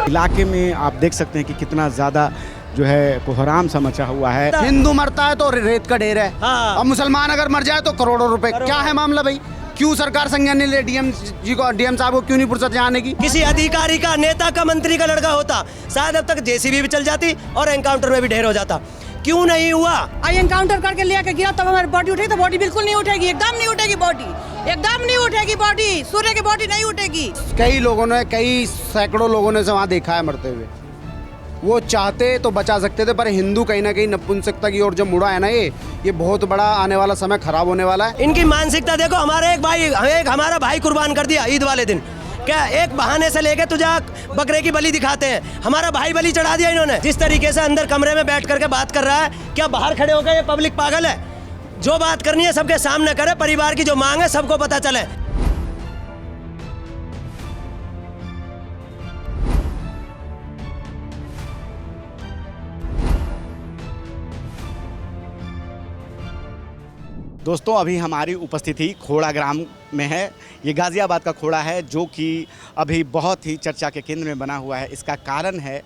इलाके में आप देख सकते हैं कि कितना ज़्यादा जो है कोहराम सा मचा हुआ है। हिंदू मरता है तो रेत का ढेर है। हाँ। अब मुसलमान अगर मर जाए तो करोड़ों रुपए। क्या है मामला भाई? क्यों सरकार संज्ञान नहीं ले? डीएम साहब को क्यों नहीं फुर्सत जाने की? किसी अधिकारी का, नेता का, मंत्री का लड़का होता शायद अब तक जेसीबी भी चल जाती और एनकाउंटर में भी ढेर हो जाता। क्यों नहीं हुआ? आई एनकाउंटर करके लेके गिरा तब हमारी बॉडी उठेगी, तो बॉडी बिल्कुल नहीं उठेगी, एकदम नहीं उठेगी बॉडी, एकदम नहीं उठेगी बॉडी, सूर्य की बॉडी नहीं उठेगी। कई लोगों ने, कई सैकड़ों लोगों ने से वहाँ देखा है मरते हुए। वो चाहते तो बचा सकते थे, पर हिंदू कहीं ना कहीं नपुंसकता की ओर जब मुड़ा है ना, ये बहुत बड़ा आने वाला समय खराब होने वाला है। इनकी मानसिकता देखो। हमारा भाई कुर्बान कर दिया ईद वाले दिन। क्या एक बहाने से लेके तुझे बकरे की बलि दिखाते हैं? हमारा भाई बलि चढ़ा दिया इन्होंने। जिस तरीके से अंदर कमरे में बैठ करके बात कर रहा है, क्या बाहर खड़े होकर ये पब्लिक पागल है? जो बात करनी है सबके सामने करे, परिवार की जो मांग है सबको पता चले। दोस्तों, अभी हमारी उपस्थिति खोड़ा ग्राम में है। ये गाज़ियाबाद का खोड़ा है जो कि अभी बहुत ही चर्चा के केंद्र में बना हुआ है। इसका कारण है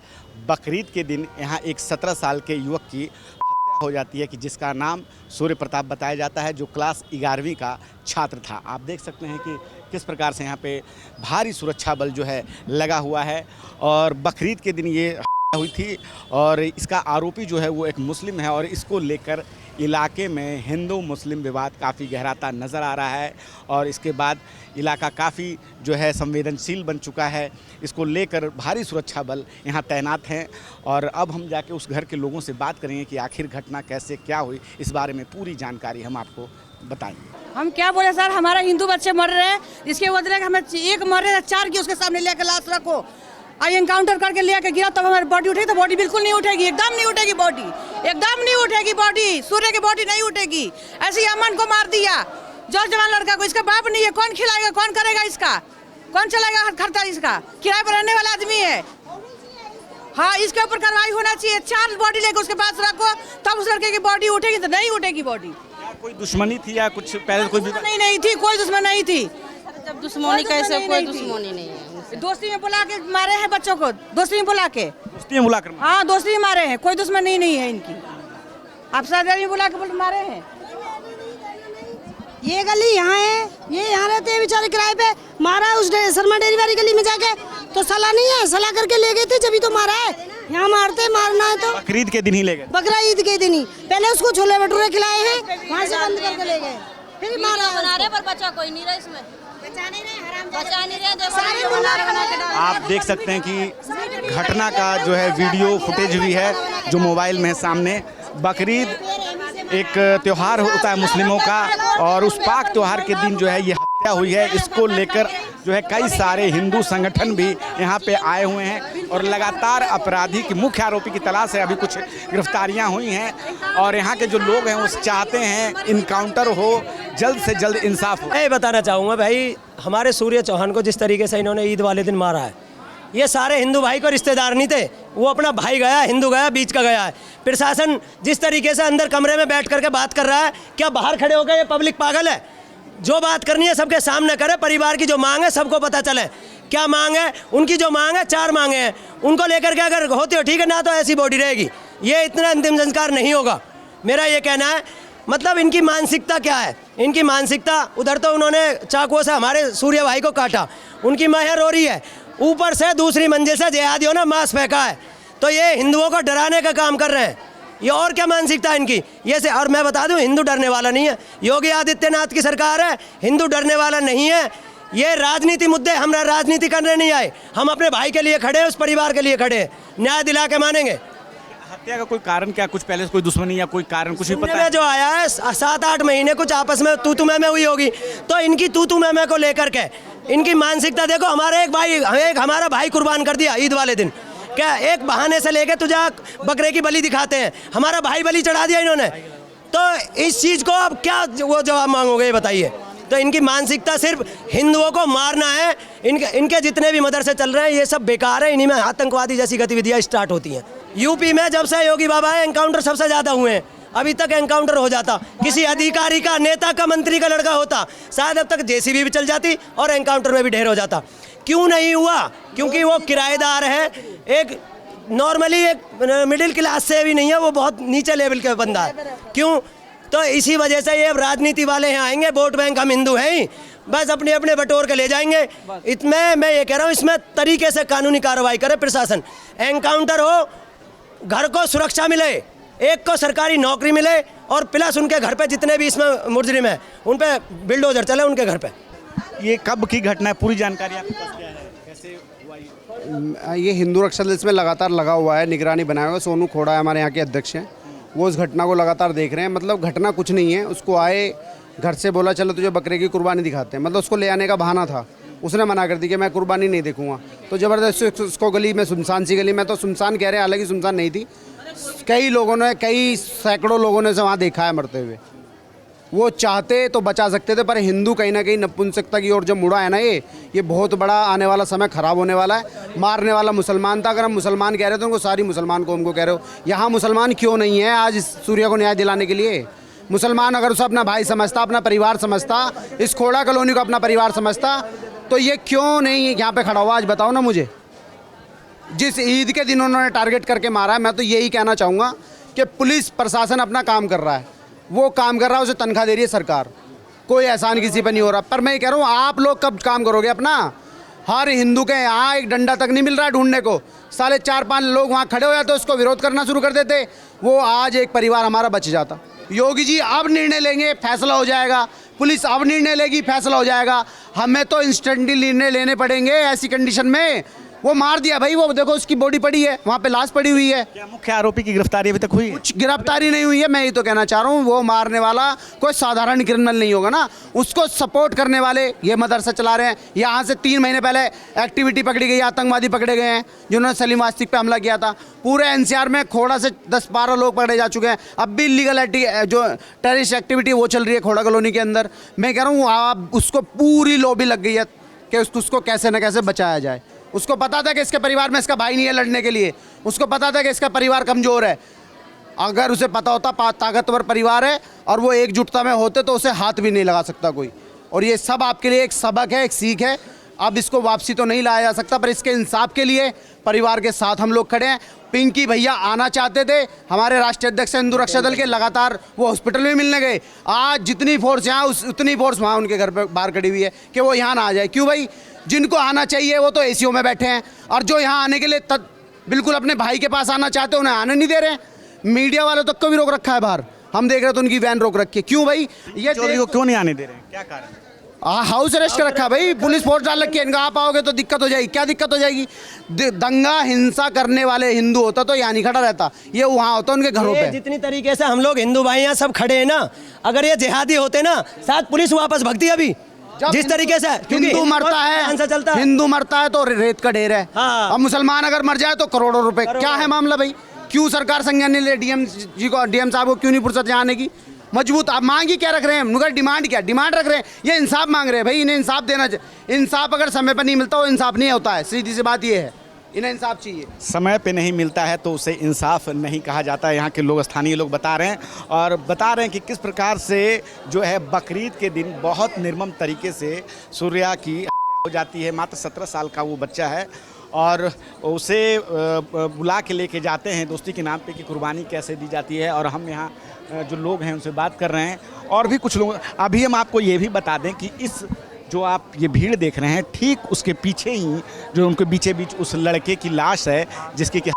बकरीद के दिन यहाँ एक 17 साल के युवक की हत्या हो जाती है कि जिसका नाम सूर्य प्रताप बताया जाता है, जो क्लास 11वीं का छात्र था। आप देख सकते हैं कि किस प्रकार से यहाँ पे भारी सुरक्षा बल जो है लगा हुआ है और बकरीद के दिन ये हुई थी और इसका आरोपी जो है वो एक मुस्लिम है और इसको लेकर इलाके में हिंदू मुस्लिम विवाद काफ़ी गहराता नज़र आ रहा है और इसके बाद इलाका काफ़ी जो है संवेदनशील बन चुका है। इसको लेकर भारी सुरक्षा बल यहाँ तैनात हैं और अब हम जाके उस घर के लोगों से बात करेंगे कि आखिर घटना कैसे क्या हुई। इस बारे में पूरी जानकारी हम आपको बताएंगे। हम क्या बोले सर, हमारे हिंदू बच्चे मर रहे हैं, इसके बदले हमें एक मर रहे हैं, 4 की उसके सामने लेकर लाश रखो। आई एनकाउंटर करके लेके गिरा तब हमारी बॉडी उठेगी, तो बॉडी बिल्कुल नहीं उठेगी, एकदम नहीं उठेगी बॉडी, एकदम नहीं उठेगी बॉडी, सूर्य की बॉडी नहीं उठेगी। ऐसे अमन को मार दिया, जो जवान लड़का को, इसका बाप नहीं है, कौन खिलाएगा, कौन करेगा इसका, कौन चलाएगा खर्चा इसका? किराए पर रहने वाला आदमी है। हाँ, इसके ऊपर कार्रवाई होना चाहिए। 4 बॉडी लेकर उसके पास रखो, तब उस लड़के की बॉडी उठेगी, तो नहीं उठेगी बॉडी। कोई दुश्मनी थी या कुछ पहले कोई नहीं थी, कोई दुश्मन नहीं थी। जब दुश्मनी कैसे? कोई दुश्मनी नहीं है। दोस्ती में बुला के मारे हैं बच्चों को, दोस्ती में बुला के, हाँ दोस्ती में मारे हैं, कोई दुश्मनी नहीं है इनकी। आप शादी में बुला के मारे हैं। ये गली यहाँ है, ये यहाँ रहते हैं बेचारे किराए पे। मारा उस शर्मा डेयरी वाली गली में जाके, तो सलाह नहीं है, सलाह करके ले गए थे, जब तो मारा है। यहाँ मारते, मारना है तो बकरीद के दिन ही ले गए। बकरा ईद के दिन ही पहले उसको छोले भटूरे खिलाए हैं, वहाँ से बंद करके ले गए, फिर मारा। बना रहे पर बचा कोई नहीं रहा इसमें, बचा नहीं रहे। आप देख सकते हैं कि घटना का जो है वीडियो फुटेज भी है जो मोबाइल में है सामने। बकरीद एक त्यौहार होता है मुस्लिमों का और उस पाक त्यौहार के दिन जो है ये हत्या हुई है। इसको लेकर जो है कई सारे हिंदू संगठन भी यहाँ पे आए हुए हैं और लगातार अपराधी की, मुख्य आरोपी की तलाश है। अभी कुछ गिरफ्तारियाँ हुई हैं और यहाँ के जो लोग हैं वो चाहते हैं इनकाउंटर हो, जल्द से जल्द इंसाफ हो। मैं बताना चाहूँगा भाई, हमारे सूर्य चौहान को जिस तरीके से इन्होंने ईद वाले दिन मारा है, ये सारे हिंदू भाई को रिश्तेदार नहीं थे, वो अपना भाई गया, हिंदू गया, बीच का गया है। प्रशासन जिस तरीके से अंदर कमरे में बैठ करके बात कर रहा है, क्या बाहर खड़े होकर ये पब्लिक पागल है? जो बात करनी है सबके सामने करे, परिवार की जो मांग है सबको पता चले। क्या मांग है? उनकी जो मांग है, 4 मांगे हैं, उनको लेकर के अगर होती हो ठीक है, ना तो ऐसी बॉडी रहेगी, ये इतना अंतिम संस्कार नहीं होगा। मेरा ये कहना है। मतलब इनकी मानसिकता क्या है? इनकी मानसिकता, उधर तो उन्होंने चाकुओं से हमारे सूर्य भाई को काटा, उनकी माँ रो रही है, ऊपर से दूसरी मंजिल से जिहादियों ने मांस फेंका है, तो ये हिंदुओं को डराने का काम कर रहे हैं। ये और क्या मानसिकता है इनकी? ये से, और मैं बता दूं, हिंदू डरने वाला नहीं है। योगी आदित्यनाथ की सरकार है, हिंदू डरने वाला नहीं है। ये राजनीति मुद्दे, हम राजनीति करने नहीं आए, हम अपने भाई के लिए खड़े हैं, उस परिवार के लिए खड़े हैं, न्याय दिला के मानेंगे। हत्या का कोई कारण क्या? कुछ पहले से कोई दुश्मनी या कोई कारण कुछ भी पता है? जो आया है 7-8 महीने कुछ आपस में तू मैं हुई होगी, तो इनकी तू मैं को लेकर के इनकी मानसिकता देखो। हमारा भाई कुर्बान कर दिया ईद वाले दिन। क्या एक बहाने से लेके तुझे बकरे की बलि दिखाते हैं? हमारा भाई बलि चढ़ा दिया इन्होंने, तो इस चीज़ को अब क्या वो जवाब मांगोगे, ये बताइए। तो इनकी मानसिकता सिर्फ हिंदुओं को मारना है। इनके जितने भी मदरसे चल रहे हैं ये सब बेकार है, इन्हीं में आतंकवादी जैसी गतिविधियाँ स्टार्ट होती हैं। यूपी में जब से योगी बाबा है, एनकाउंटर सबसे ज़्यादा हुए हैं। अभी तक एनकाउंटर हो जाता, किसी अधिकारी का, नेता का, मंत्री का लड़का होता, शायद अब तक जेसीबी भी चल जाती और एनकाउंटर में भी ढेर हो जाता। क्यों नहीं हुआ? क्योंकि वो किराएदार है, एक नॉर्मली एक मिडिल क्लास से भी नहीं है, वो बहुत नीचे लेवल का बंदा है। क्यों? तो इसी वजह से ये राजनीति वाले यहाँ आएंगे, वोट बैंक हम हिंदू हैं ही, बस अपने अपने बटोर के ले जाएंगे। इसमें मैं ये कह रहा हूँ, इसमें तरीके से कानूनी कार्रवाई करे प्रशासन, एनकाउंटर हो, घर को सुरक्षा मिले, एक को सरकारी नौकरी मिले और प्लस उनके घर पे जितने भी इसमें मुजरिम हैं उन पे बिल्डोजर चले उनके घर पे। ये कब की घटना है? पूरी जानकारी आपके पास क्या है? कैसे हुआ ये हिंदू रक्षा दल इसमें लगातार लगा हुआ है, निगरानी बनाया हुआ है। सोनू खोड़ा है हमारे यहाँ के अध्यक्ष हैं, वो इस घटना को लगातार देख रहे हैं। मतलब घटना कुछ नहीं है, उसको आए घर से बोला चलो तुझे बकरे की कुर्बानी दिखाते हैं, मतलब उसको ले आने का बहाना था। उसने मना कर दी कि मैं कुर्बानी नहीं देखूंगा, तो ज़बरदस्ती उसको गली में, सुनसान सी गली में, तो सुनसान कह रहे हैं, हालांकि सुनसान नहीं थी, कई लोगों ने, कई सैकड़ों लोगों ने उसे वहाँ देखा है मरते हुए। वो चाहते तो बचा सकते थे, पर हिंदू कहीं ना कहीं नपुंसकता की ओर जब मुड़ा है ना, ये बहुत बड़ा आने वाला समय ख़राब होने वाला है। मारने वाला मुसलमान था, अगर हम मुसलमान कह रहे थे उनको, सारी मुसलमान कौम को कह रहे हो। यहाँ मुसलमान क्यों नहीं है आज सूर्या को न्याय दिलाने के लिए? मुसलमान अगर उसे अपना भाई समझता, अपना परिवार समझता, इस खोड़ा कॉलोनी को अपना परिवार समझता, तो ये क्यों नहीं यहाँ पे खड़ा हुआ? आज बताओ ना मुझे। जिस ईद के दिन उन्होंने टारगेट करके मारा है, मैं तो यही कहना चाहूँगा कि पुलिस प्रशासन अपना काम कर रहा है, वो काम कर रहा है, उसे तनख्वाह दे रही है सरकार, कोई एहसान किसी पर नहीं हो रहा। पर मैं कह रहा हूँ, आप लोग कब काम करोगे अपना? हर हिंदू के यहाँ एक डंडा तक नहीं मिल रहा है ढूंढने को, साले 4-5 लोग वहाँ खड़े हो जाते, उसको विरोध करना शुरू कर देते, वो आज एक परिवार हमारा बच जाता। योगी जी अब निर्णय लेंगे, फैसला हो जाएगा, पुलिस अब निर्णय लेगी, फैसला हो जाएगा। हमें तो इंस्टेंटली निर्णय लेने पड़ेंगे ऐसी कंडीशन में। वो मार दिया भाई, वो देखो उसकी बॉडी पड़ी है, वहाँ पे लाश पड़ी हुई है। क्या मुख्य आरोपी की गिरफ्तारी अभी तक हुई है? कुछ गिरफ्तारी नहीं हुई है। मैं ये तो कहना चाह रहा हूँ, वो मारने वाला कोई साधारण क्रिमिनल नहीं होगा ना, उसको सपोर्ट करने वाले ये मदरसा चला रहे हैं। यहाँ से 3 महीने पहले एक्टिविटी पकड़ी गई, आतंकवादी पकड़े गए हैं जिन्होंने सलीम वास्तिक पे हमला किया था। पूरे एनसीआर में खोड़ा से 10-12 लोग पकड़े जा चुके हैं। अब भी इलीगल जो टेररिस्ट एक्टिविटी वो चल रही है खोड़ा कॉलोनी के अंदर। मैं कह रहा हूँ, आप उसको पूरी लॉबी लग गई है कि उसको कैसे न कैसे बचाया जाए। उसको पता था कि इसके परिवार में इसका भाई नहीं है लड़ने के लिए, उसको पता था कि इसका परिवार कमज़ोर है। अगर उसे पता होता ताकतवर परिवार है और वो एकजुटता में होते तो उसे हाथ भी नहीं लगा सकता कोई। और ये सब आपके लिए एक सबक है, एक सीख है। अब इसको वापसी तो नहीं लाया जा सकता, पर इसके इंसाफ के लिए परिवार के साथ हम लोग खड़े हैं। पिंकी भैया आना चाहते थे, हमारे राष्ट्रीय अध्यक्ष हिंदू रक्षा दल के, लगातार वो हॉस्पिटल में मिलने गए। आज जितनी फोर्स यहाँ, उतनी फोर्स वहाँ उनके घर पे बाहर खड़ी हुई है कि वो यहाँ ना आ जाए। क्यों भाई? जिनको आना चाहिए वो तो एसीओ में बैठे हैं, और जो यहाँ आने के लिए बिल्कुल अपने भाई के पास आना चाहते हैं उन्हें आने नहीं दे रहे हैं। मीडिया वालों तक को भी रोक रखा है बाहर, हम देख रहे हैं तो उनकी वैन रोक रखी है। क्यों भाई? ये चोरी को क्यों नहीं आने दे रहे हैं? क्या कारण? हाउस अरेस्ट कर रखा है भाई, पुलिस फोर्स डाल रखी है। इनका आप आओगे तो दिक्कत हो जाएगी। क्या दिक्कत हो जाएगी? दंगा हिंसा करने वाले हिंदू होता तो यहाँ नहीं खड़ा रहता, ये वहाँ होता उनके घरों पे। जितनी तरीके से हम लोग हिंदू भाई यहाँ सब खड़े हैं ना, अगर ये जिहादी होते ना, शायद पुलिस वापस भगती। अभी जिस तरीके से हिंदू मरता है, हिंदू मरता है तो रेत का ढेर है। हाँ। अब मुसलमान अगर मर जाए तो करोड़ों रुपए। क्या है मामला भाई? क्यों सरकार संज्ञान नहीं ले? डीएम साहब को क्यों नहीं फुर्सत यहाँ आने की? मजबूत आप मांगी क्या रख रहे हैं? उनका डिमांड क्या? डिमांड रख रहे हैं, ये इंसाफ मांग रहे हैं भाई। इन्हें इंसाफ देना चाहिए। इंसाफ अगर समय पर नहीं मिलता वो इंसाफ नहीं होता है, सीधी सी बात ये है। इन्हें इंसाफ चाहिए। समय पे नहीं मिलता है तो उसे इंसाफ नहीं कहा जाता है। यहाँ के लोग, स्थानीय लोग बता रहे हैं, और बता रहे हैं कि किस प्रकार से जो है बकरीद के दिन बहुत निर्मम तरीके से सूर्या की हत्या हो जाती है। मात्र 17 साल का वो बच्चा है, और उसे बुला के लेके जाते हैं दोस्ती के नाम पे कि कुर्बानी कैसे दी जाती है। और हम यहाँ जो लोग हैं उनसे बात कर रहे हैं, और भी कुछ लोग। अभी हम आपको ये भी बता दें कि इस जो आप ये भीड़ देख रहे हैं, ठीक उसके पीछे ही जो उनके बीचे बीच उस लड़के की लाश है जिसकी कि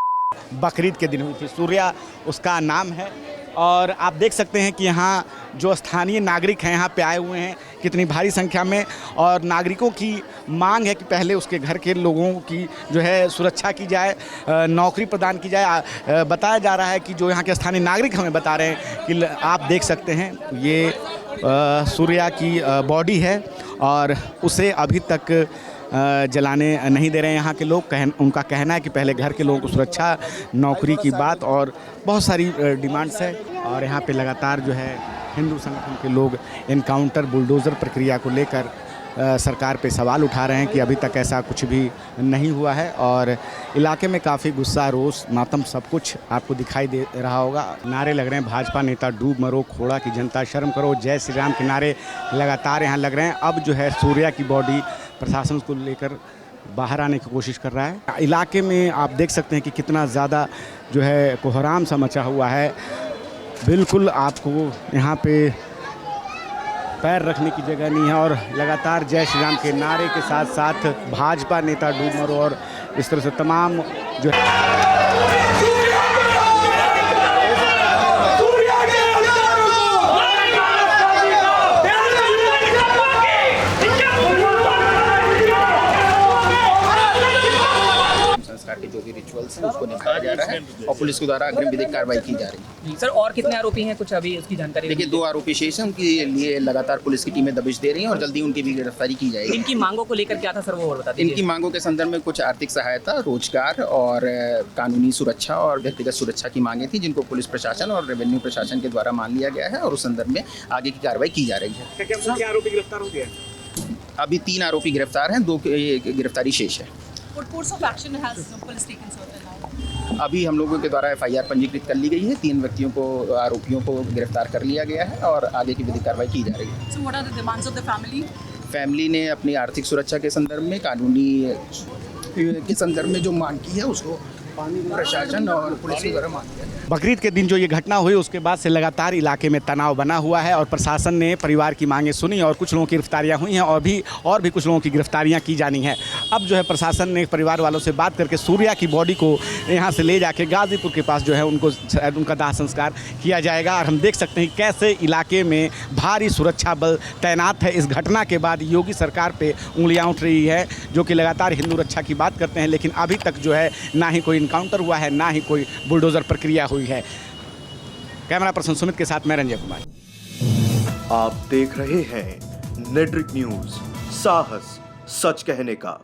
बकरीद के दिन हुई थी। सूर्या उसका नाम है। और आप देख सकते हैं कि यहाँ जो स्थानीय नागरिक हैं यहाँ पे आए हुए हैं कितनी भारी संख्या में, और नागरिकों की मांग है कि पहले उसके घर के लोगों की जो है सुरक्षा की जाए, नौकरी प्रदान की जाए। बताया जा रहा है कि जो यहाँ के स्थानीय नागरिक हमें बता रहे हैं कि आप देख सकते हैं ये सूर्या की बॉडी है, और उसे अभी तक जलाने नहीं दे रहे हैं यहाँ के लोग। उनका कहना है कि पहले घर के लोगों को सुरक्षा, नौकरी की बात और बहुत सारी डिमांड्स है। और यहाँ पे लगातार जो है हिंदू संगठन के लोग एनकाउंटर, बुलडोज़र प्रक्रिया को लेकर सरकार पे सवाल उठा रहे हैं कि अभी तक ऐसा कुछ भी नहीं हुआ है और इलाके में काफ़ी गुस्सा, रोष, मातम सब कुछ आपको दिखाई दे रहा होगा। नारे लग रहे हैं, भाजपा नेता डूब मरो, खोड़ा की जनता शर्म करो, जय श्री राम के नारे लगातार यहाँ लग रहे हैं। अब जो है सूर्या की बॉडी प्रशासन को लेकर बाहर आने की कोशिश कर रहा है। इलाके में आप देख सकते हैं कि कितना ज़्यादा जो है कोहराम सा मचा हुआ है। बिल्कुल आपको यहाँ पे पैर रखने की जगह नहीं है और लगातार जय श्री राम के नारे के साथ साथ भाजपा नेता डूब मरो और इस तरह से तमाम जो संस्कार के जो भी रिचुअल्स हैं उसको निभाया जा रहा है और पुलिस के द्वारा अग्रिम विधिक कार्रवाई की जा रही है। सर और कितने आरोपी हैं, कुछ अभी उसकी जानकारी? देखिए 2 आरोपी शेष हैं, उनके लिए लगातार पुलिस की टीमें दबिश दे रही हैं और जल्दी उनकी भी गिरफ्तारी की जाएगी। इनकी मांगों को लेकर क्या था सर, वो और बता दीजिए। इनकी मांगों के संदर्भ में कुछ आर्थिक सहायता, रोजगार और कानूनी सुरक्षा और व्यक्तिगत सुरक्षा की मांगें थी, जिनको पुलिस प्रशासन और रेवेन्यू प्रशासन के द्वारा मान लिया गया है और उस संदर्भ में आगे की कार्रवाई की जा रही है। क्या आरोपी गिरफ्तार हो गया? अभी 3 आरोपी गिरफ्तार हैं, 2 गिरफ्तारी शेष है। अभी हम लोगों के द्वारा FIR पंजीकृत कर ली गई है। 3 व्यक्तियों को, आरोपियों को गिरफ्तार कर लिया गया है और आगे की विधिक कार्रवाई की जा रही है। So what are the demands of the family? Family ने अपनी आर्थिक सुरक्षा के संदर्भ में, कानूनी के संदर्भ में जो मांग की है उसको प्रशासन और पुलिस के द्वारा मान लिया। बकरीद के दिन जो ये घटना हुई उसके बाद से लगातार इलाके में तनाव बना हुआ है और प्रशासन ने परिवार की मांगें सुनी और कुछ लोगों की गिरफ्तारियां हुई हैं और भी कुछ लोगों की गिरफ्तारियां की जानी हैं। अब जो है प्रशासन ने परिवार वालों से बात करके सूर्या की बॉडी को यहाँ से ले जाके गाजीपुर के पास जो है उनका दाह संस्कार किया जाएगा। और हम देख सकते हैं कैसे इलाके में भारी सुरक्षा बल तैनात है। इस घटना के बाद योगी सरकार पर उंगलियाँ उठ रही है, जो कि लगातार हिंदू रक्षा की बात करते हैं, लेकिन अभी तक जो है ना ही कोई इनकाउंटर हुआ है, ना ही कोई बुलडोजर प्रक्रिया हुई है। कैमरा पर्सन सुमित के साथ मैं रंजय कुमार। आप देख रहे हैं नेट्रिक न्यूज, साहस सच कहने का।